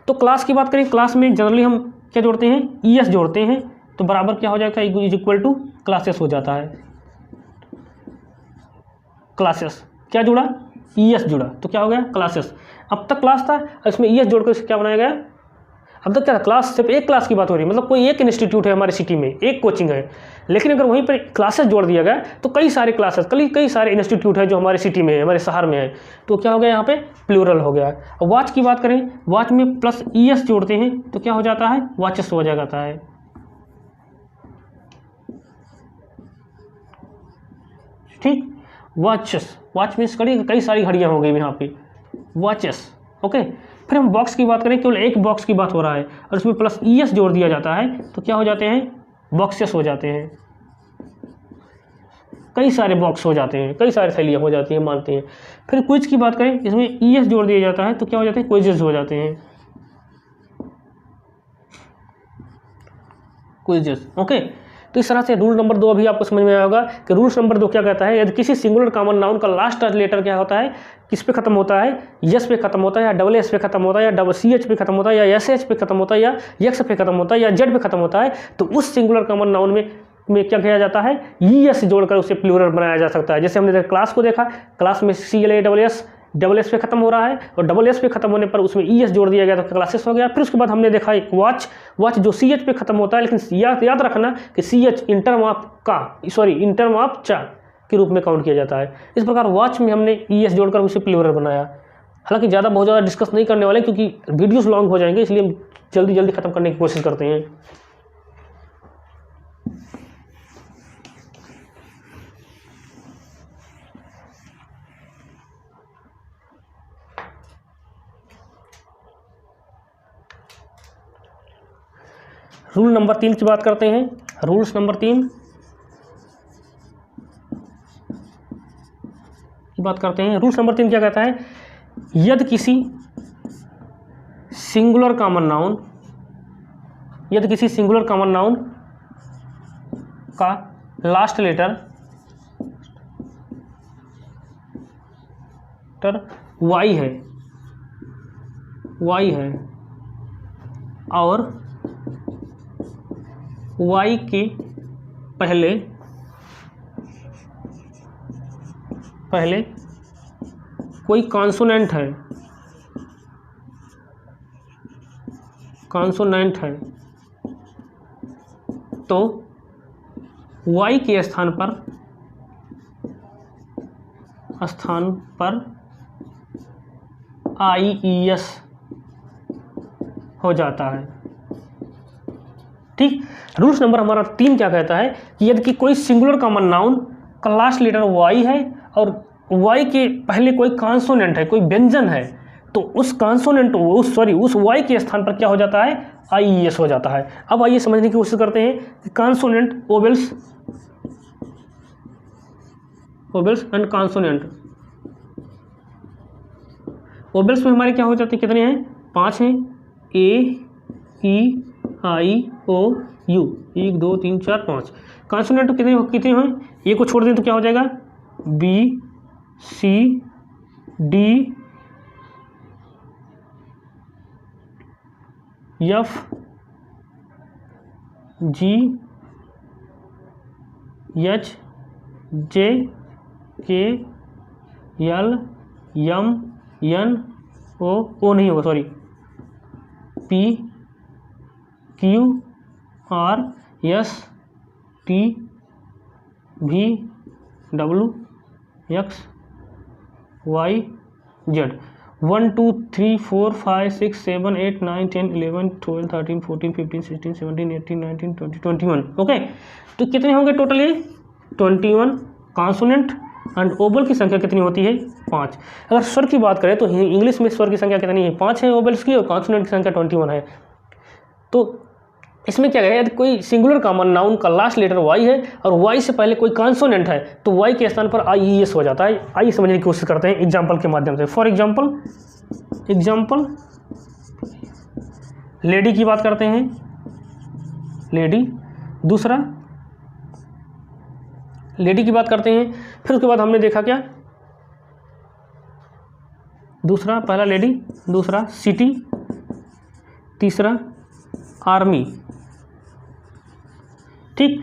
तो क्लास की बात करें, क्लास में जनरली हम क्या जोड़ते हैं, ईएस जोड़ते हैं तो बराबर क्या हो जाएगा, इज इक्वल टू क्लासेस हो जाता है। क्लासेस क्या जुड़ा, ईएस जुड़ा तो क्या हो गया क्लासेस। अब तक क्लास था, इसमें ईएस जोड़कर क्या बनाया गया, अब तक क्या था, क्लास सिर्फ एक क्लास की बात हो रही है, मतलब कोई एक इंस्टीट्यूट है हमारे सिटी में, एक कोचिंग है। लेकिन अगर वहीं पर क्लासेस जोड़ दिया गया तो कई सारे क्लासेस, कई सारे इंस्टीट्यूट है जो हमारे सिटी में है, हमारे शहर में है, तो क्या हो गया यहाँ पे प्लूरल हो गया। अब वॉच की बात करें, वॉच में प्लस ईएस जोड़ते हैं तो क्या हो जाता है, वॉचेस हो जाता है। ठीक, वॉच मीन्स कई सारी घड़ियाँ हो गई यहाँ पे, वॉचेस। ओके, फिर हम बॉक्स की बात करें, केवल एक बॉक्स की बात हो रहा है और उसमें प्लस ईएस जोड़ दिया जाता है तो क्या हो जाते हैं, बॉक्सेस हो जाते हैं। कई सारे बॉक्स हो जाते हैं, कई सारी थैलियाँ हो जाती हैं, मानते हैं। फिर क्विज की बात करें, इसमें ईएस जोड़ दिया जाता है तो क्या हो जाते हैं, क्विजेस हो जाते हैं, क्विजेस। ओके, तो इस तरह से रूल नंबर 2 अभी आपको समझ में आया होगा कि रूल्स नंबर 2 क्या कहता है, यदि किसी सिंगुलर कॉमन नाउन का लास्ट लेटर क्या होता है, किस पे खत्म होता है, यस पे खत्म होता है या डबल एस पे खत्म होता है या डबल सी एच पे खत्म होता है या एस एच पे खत्म होता है या यक्स पे खत्म होता है या जेड पे खत्म होता है तो उस सिंगुलर कॉमन नाउन में क्या किया जाता है, ईएस जोड़कर उसे प्लूरल बनाया जा सकता है। जैसे हमने क्लास को देखा, क्लास में डबल एस पे खत्म हो रहा है और डबल एस पे खत्म होने पर उसमें ईएस जोड़ दिया गया तो क्लासेस हो गया। फिर उसके बाद हमने देखा एक वॉच जो सी एच पे खत्म होता है, लेकिन याद रखना कि C H in term of चा के रूप में काउंट किया जाता है। इस प्रकार वॉच में हमने ईएस जोड़कर उसे प्लूरल बनाया। हालांकि बहुत ज़्यादा डिस्कस नहीं करने वाले क्योंकि वीडियोस लॉन्ग हो जाएंगे, इसलिए हम जल्दी खत्म करने की कोशिश करते हैं। रूल नंबर 3 की बात करते हैं। रूल्स नंबर 3 की बात करते हैं। रूल्स नंबर 3 क्या कहता है? यदि किसी सिंगुलर कॉमन नाउन का लास्ट लेटर वाई है और वाई के पहले कोई कॉन्सोनेंट है तो वाई के स्थान पर IES हो जाता है। ठीक। रूल्स नंबर हमारा 3 क्या कहता है कि यदि कोई सिंगुलर कॉमन नाउन का लास्ट लेटर वाई है और वाई के पहले कोई कॉन्सोनेंट है, कोई व्यंजन है, तो उस कॉन्सोनेंट उस वाई के स्थान पर क्या हो जाता है? IES हो जाता है। अब आइए समझने की कोशिश करते हैं कि consonant, vowels and consonant. Vowels में हमारे क्या हो जाते हैं? कितने हैं? 5 हैं। A E I O U, 1 2 3 4 5। Consonant कितने हैं? ए को छोड़ दें तो क्या हो जाएगा? B C D F G H J K L M N O नहीं होगा, sorry, P Q R S T V W X Y Z। 1 2 3 4 5 6 7 8 9 10 11 12 13 14 15 16 17 18 19 20 21। Okay, तो कितने होंगे टोटल? ये 21। कॉन्सोनेंट एंड ओवल की संख्या कितनी होती है? 5। अगर स्वर की बात करें तो इंग्लिश में स्वर की संख्या कितनी है? 5 है ओवल्स की, और कॉन्सोनेंट की संख्या 21 है। तो इसमें क्या है? यदि कोई सिंगुलर कॉमन नाउन का लास्ट लेटर वाई है और वाई से पहले कोई कॉन्सोनेंट है तो वाई के स्थान पर IES हो जाता है। आइए समझने की कोशिश करते हैं एग्जाम्पल के माध्यम से। फॉर एग्जाम्पल लेडी की बात करते हैं, लेडी। दूसरा लेडी की बात करते हैं। फिर उसके बाद हमने देखा क्या? दूसरा, पहला लेडी, दूसरा सिटी, तीसरा आर्मी। ठीक।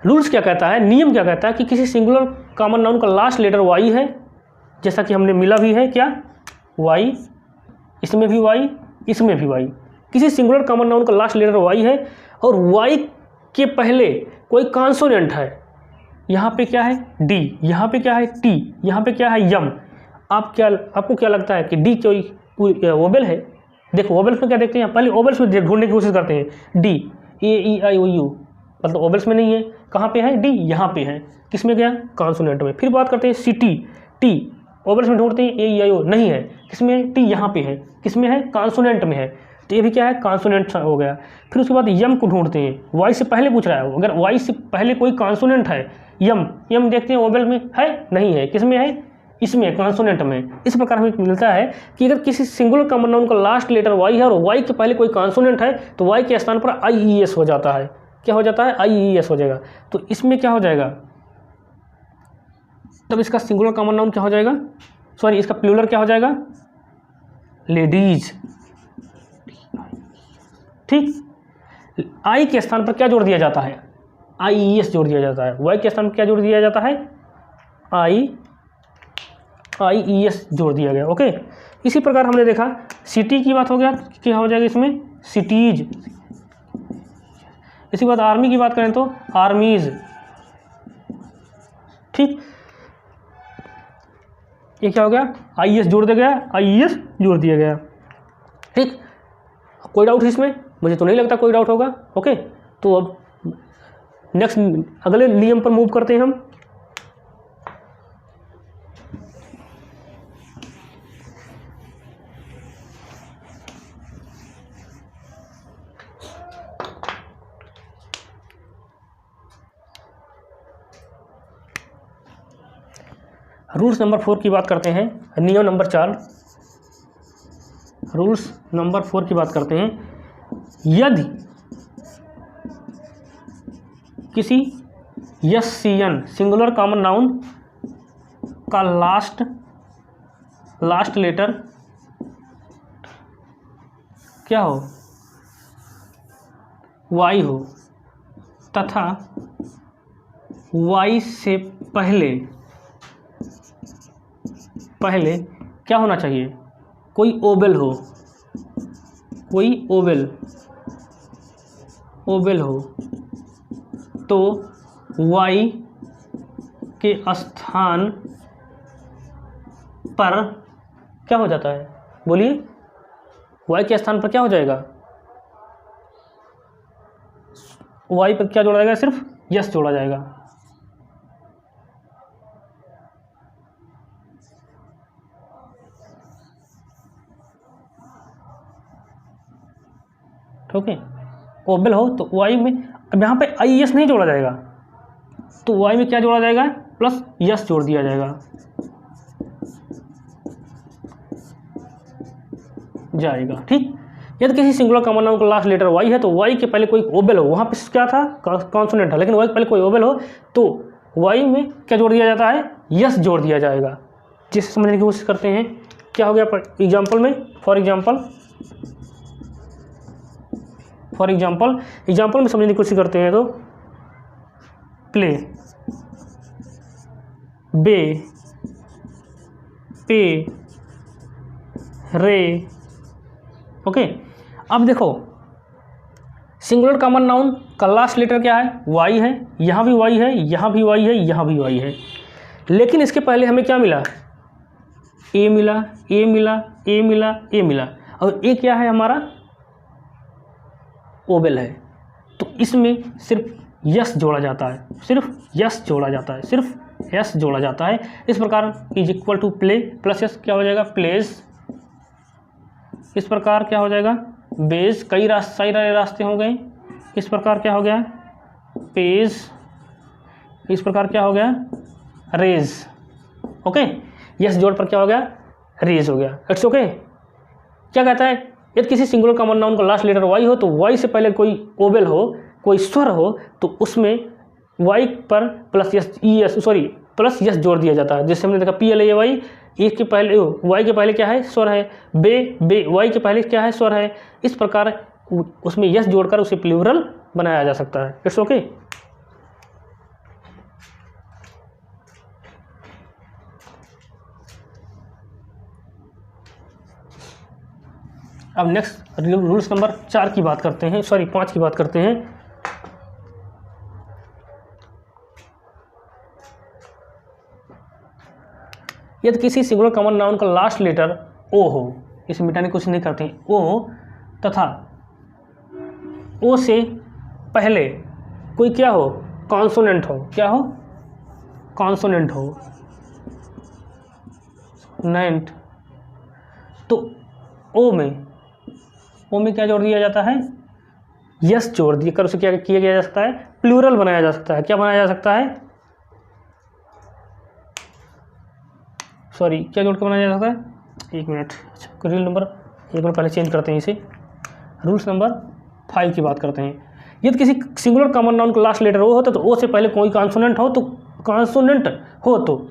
रूल्स क्या कहता है, नियम क्या कहता है कि किसी सिंगुलर कॉमन नाउन का लास्ट लेटर वाई है, जैसा कि हमने मिला भी है क्या? वाई, इसमें भी वाई, इसमें भी वाई। किसी सिंगुलर कॉमन नाउन का लास्ट लेटर वाई है और वाई के पहले कोई कॉन्सोनेंट है। यहाँ पे क्या है? डी, यहाँ पे क्या है? टी, यहाँ पे क्या है? यम। आपको क्या लगता है कि डी कोई वोबेल है? देखो वोबेल्स में क्या देखते हैं, पहले ओवल्स में ढूंढने की कोशिश करते हैं। डी, AEIOU, मतलब ओवल्स में नहीं है। कहाँ पे है? डी, यहाँ पे है। किस में गया? कॉन्सोनेंट में। फिर बात करते हैं सिटी, टी, ओवल्स में ढूंढते हैं, AEIO नहीं है। किसमें? टी, यहाँ पे है। किसमें है? कॉन्सोनेंट में है। तो ये भी क्या है? कॉन्सोनेंट हो गया। फिर उसके बाद यम को ढूंढते हैं, वाई से पहले पूछ रहा है। अगर वाई से पहले कोई कॉन्सोनेंट है, यम देखते हैं ओवल में है, नहीं है। किसमें है? इसमें, कॉन्सोनेंट में। इस प्रकार हमें मिलता है कि अगर किसी सिंगुलर कॉमन नाउन का लास्ट लेटर वाई है और वाई के पहले कोई कॉन्सोनेंट है तो वाई के स्थान पर IES हो जाता है। क्या हो जाता है? IES हो जाएगा। तो इसमें क्या हो जाएगा? तब इसका सिंगुलर कॉमन नाउन क्या हो जाएगा? सॉरी, इसका प्लूरल क्या हो जाएगा? लेडीज। ठीक। आई के स्थान पर क्या जोड़ दिया जाता है? IES जोड़ दिया जाता है। वाई के स्थान पर क्या जोड़ दिया जाता है? IES जोड़ दिया गया। ओके, इसी प्रकार हमने देखा सिटी की बात हो गया, क्या हो जाएगा इसमें? सिटीज। इसी बाद आर्मी की बात करें तो आर्मीज। ठीक, ये क्या हो गया? IES जोड़ दिया गया, IES जोड़ दिया गया। ठीक, कोई डाउट इसमें? मुझे तो नहीं लगता कोई डाउट होगा। ओके, तो अब नेक्स्ट अगले नियम पर मूव करते हैं हम। रूल्स नंबर 4 की बात करते हैं, नियम नंबर 4, रूल्स नंबर 4 की बात करते हैं। यदि किसी यन सिंगुलर कॉमन नाउन का लास्ट लेटर क्या हो, वाई हो, तथा वाई से पहले क्या होना चाहिए, कोई ओबेल हो, कोई ओबेल हो, तो वाई के स्थान पर क्या हो जाता है, बोलिए, वाई के स्थान पर क्या हो जाएगा, वाई पर क्या जोड़ा जाएगा, सिर्फ यस जोड़ा जाएगा। ठीक है, ओबेल हो तो वाई में, अब यहाँ पे आई एस नहीं जोड़ा जाएगा, तो वाई में क्या जोड़ा जाएगा, प्लस यस जोड़ दिया जाएगा। ठीक, यदि किसी सिंगुलर कॉमन नाउन का लास्ट लेटर वाई है तो वाई के पहले कोई ओबेल हो, वहाँ पे क्या था, कॉन्सोनेंट था, लेकिन वाई के पहले कोई ओबेल हो तो वाई में क्या जोड़ दिया जाता है, यस जोड़ दिया जाएगा। जिसे समझने की कोशिश करते हैं, क्या हो गया एग्जाम्पल में, फॉर एग्जाम्पल में समझने की कोशिश करते हैं तो प्ले, बे, पे, रे। ओके, अब देखो सिंगुलर कॉमन नाउन का लास्ट लेटर क्या है, वाई है, यहाँ भी वाई है, यहाँ भी वाई है, यहाँ भी वाई है, लेकिन इसके पहले हमें क्या मिला, ए मिला, ए मिला, ए मिला, ए मिला, और ए क्या है हमारा, ओबेल है, तो इसमें सिर्फ यस जोड़ा जाता है, सिर्फ यस जोड़ा जाता है, सिर्फ यस जोड़ा जाता है। इस प्रकार is equal to play plus S क्या हो जाएगा, प्लेस। इस प्रकार क्या हो जाएगा, बेस, कई सारे रास्ते हो गए। इस प्रकार क्या हो गया, पेज। इस प्रकार क्या हो गया, रेज। ओके, यस जोड़ पर क्या हो गया, रेज हो गया। It's okay. क्या कहता है, यदि किसी सिंगुलर कॉमन नाउन का लास्ट लेटर वाई हो तो वाई से पहले कोई ओबेल हो, कोई स्वर हो, तो उसमें वाई पर प्लस यस जोड़ दिया जाता है। जैसे हमने देखा PLAY, ए के पहले, वाई के पहले क्या है, स्वर है, बे वाई के पहले क्या है, स्वर है। इस प्रकार उसमें यस जोड़कर उसे प्लूरल बनाया जा सकता है। It's okay. अब नेक्स्ट रूल्स नंबर 4 की बात करते हैं, 5 की बात करते हैं। यदि किसी सिंगुलर कॉमन नाउन का लास्ट लेटर ओ हो, इसे मिटाने की कोशिश नहीं करते हैं, ओ तथा ओ से पहले कोई क्या हो, कॉन्सोनेंट हो, क्या हो, कॉन्सोनेंट हो, नेंट, तो ओ में क्या जोड़ दिया जाता है, यस जोड़ दिया कर उसे क्या किया जा सकता है, प्लूरल बनाया जा सकता है। क्या बनाया जा सकता है, क्या जोड़ के बनाया जा सकता है, एक मिनट, अच्छा रूल नंबर एक मिनट पहले चेंज करते हैं इसे। रूल्स नंबर 5 की बात करते हैं। यदि किसी सिंगुलर कॉमन नाउन का लास्ट लेटर ओ होता तो ओ से पहले कोई कॉन्सोनेंट हो तो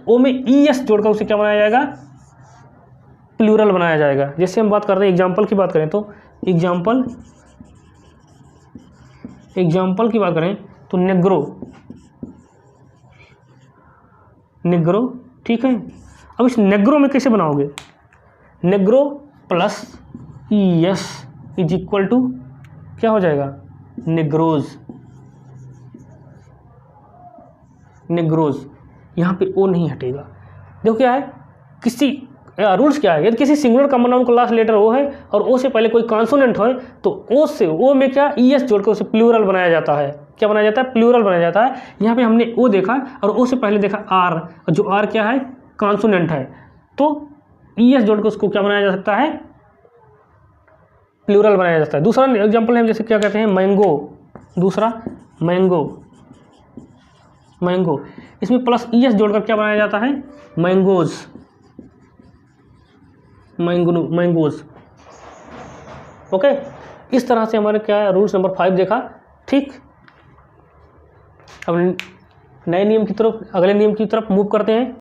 ओ में ES जोड़कर उसे क्या बनाया जाएगा, प्लूरल बनाया जाएगा। जैसे हम बात करते हैं एग्जाम्पल की बात करें तो एग्जाम्पल की बात करें तो नेग्रो, ठीक है। अब इस नेग्रो में कैसे बनाओगे, Negro plus ES is equal to क्या हो जाएगा, नेग्रोज। यहाँ पे ओ नहीं हटेगा। देखो क्या है, रूल्स क्या है, यदि किसी सिंगुलर कॉमन नाउन का लास्ट लेटर ओ है और ओ से पहले कोई कॉन्सोनेंट हो तो ओ में क्या ES जोड़कर उसे प्लूरल बनाया जाता है। क्या बनाया जाता है, प्लूरल बनाया जाता है। यहाँ पे हमने ओ देखा और ओ से पहले देखा आर, और जो आर क्या है, कॉन्सोनेंट है, तो ES जोड़कर उसको क्या बनाया जा सकता है, प्लूरल बनाया जा सकता है। दूसरा एग्जाम्पल है, जैसे क्या कहते हैं, मैंगो, दूसरा मैंगो, मैंगो, इसमें प्लस ES जोड़कर क्या बनाया जाता है, मैंगोज, मैंगोज। ओके, इस तरह से हमारे क्या है रूल्स नंबर 5 देखा। ठीक, अब नए नियम की तरफ, अगले नियम की तरफ मूव करते हैं।